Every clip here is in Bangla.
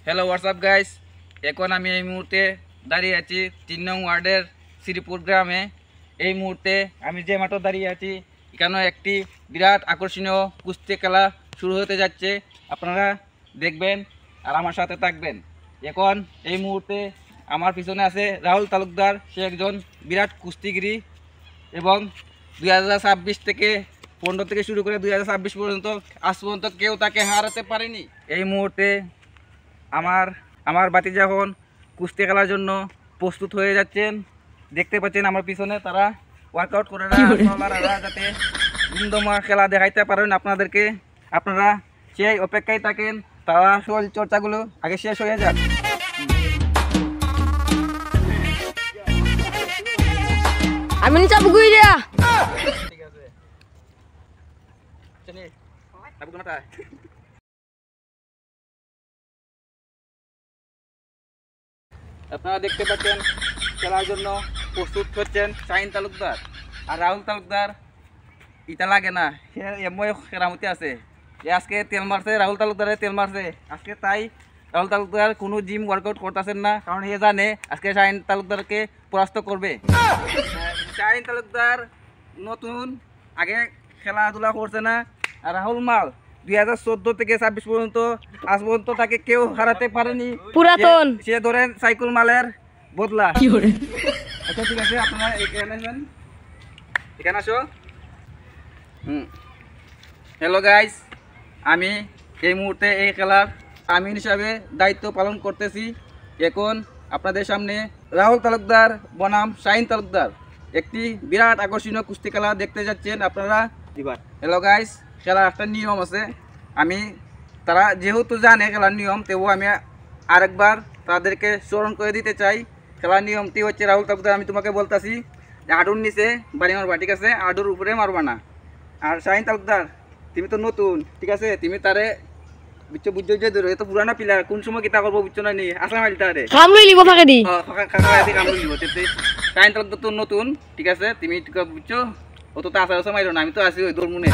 হ্যালো হোয়াটসঅ্যাপ গাইস, এখন আমি এই মুহূর্তে দাঁড়িয়ে আছি 3 নং ওয়ার্ডের শ্রীপুর গ্রামে। এই মুহূর্তে আমি যে মাঠে দাঁড়িয়ে আছি এখানে একটি বিরাট আকর্ষণীয় কুস্তি খেলা শুরু হতে যাচ্ছে। আপনারা দেখবেন আর আমার সাথে থাকবেন। এখন এই মুহূর্তে আমার পিছনে আছে রাহুল তালুকদার। সে একজন বিরাট কুস্তিগিরি এবং 2026 থেকে 15 থেকে শুরু করে 2026 পর্যন্ত আজ পর্যন্ত কেউ তাকে হারাতে পারেনি। এই মুহূর্তে আমার বাতিজা এখন কুস্তি খেলার জন্য প্রস্তুত হয়ে যাচ্ছেন। দেখতে পাচ্ছেন আমার পিছনে তারা ওয়ার্কআউট করে যাতে ধুমধুমা খেলা দেখাইতে পারেন আপনাদেরকে। আপনারা সেই অপেক্ষায় থাকেন, তারা শরীর চর্চাগুলো আগে শেষ হয়ে যাক। আমি চাবু কই দিয়া ঠিক আছে, চলে আপু কোনটা। আপনারা দেখতে পাচ্ছেন খেলার জন্য প্রস্তুত হচ্ছেন শাহিন তালুকদার আর রাহুল তালুকদার। ইটা লাগে না, এমন কেরামতি আছে যে আজকে তেল মারছে, রাহুল তালুকদারে তেল মারছে আজকে। তাই রাহুল তালুকদার কোনো জিম ওয়ার্কআউট করতেছেন না, কারণ এ জানে আজকে শাহিন তালুকদারকে পরাস্ত করবে। শাহিন তালুকদার নতুন, আগে খেলাধুলা করছে না। আর রাহুল মাল 2014 থেকে 26 পর্যন্ত আজ পর্যন্ত তাকে কেউ হারাতে পারেনি। পুরাতন সে ধরেন সাইকেল মালের বদলা। আচ্ছা ঠিক আছে, আপনারা এখানে আসো। হ্যালো গাইস, আমি এই মুহূর্তে এই খেলার আমিন হিসাবে দায়িত্ব পালন করতেছি। এখন আপনাদের সামনে রাহুল তালুকদার বনাম শাহিন তালুকদার একটি বিরাট আকর্ষণীয় কুস্তি খেলা দেখতে যাচ্ছেন আপনারা। হ্যালো গাইস, খেলার একটা নিয়ম আছে। তারা যেহেতু জানে খেলার নিয়ম, তবুও আমি আরেকবার তাদেরকে স্মরণ করে দিতে চাই। খেলার নিয়মটি হচ্ছে, রাহুল তালুকদার আমি তোমাকে বলতেছি, আডুর নিচে বাড়ি মারবা, ঠিক আছে? আডুর উপরে মারবা না। আর শাহিন তালুকদার তুমি তো নতুন, ঠিক আছে? তুমি তারে বুঝছো যে ধরো, এত পুরানা প্লেয়ার, কোন সময় কিতা করবো বুঝছো না? নি আসা মারি তারে কামড়ই লিব ফাঁকে দি কামড় দিব। শাহিন তালুকদার তো নতুন, ঠিক আছে? তুমি বুঝছো, অত তো আসা মারিও না, আমি তো আসি ওই দৌড়মুনে।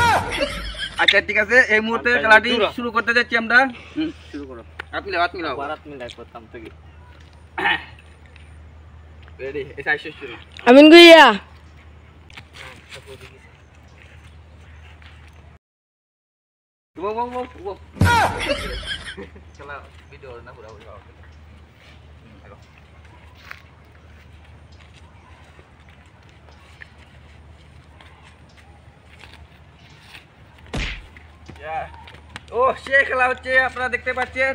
আচ্ছা ঠিক আছে, এই মুহূর্তে খেলাটি শুরু করতে যাচ্ছি আমরা। শুরু করো, হাত মিলাও করতাম থেকে রেডি। এই সাইড শুরু। আমিন গুইয়া খেলা ভিডিও না পুরা পুরা। ও সে খেলা হচ্ছে, আপনারা দেখতে পাচ্ছেন।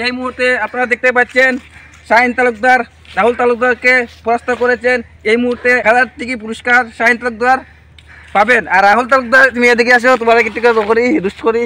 এই মুহূর্তে আপনারা দেখতে পাচ্ছেন শাহিন তালুকদার রাহুল তালুকদারকে পরাস্ত করেছেন। এই মুহূর্তে খেলার থেকে পুরস্কার শাহিন তালুকদার পাবেন। আর রাহুল তালুকদার তুমি এদিকে আসো, তোমার কি টিকা করি দুষ্ট করি।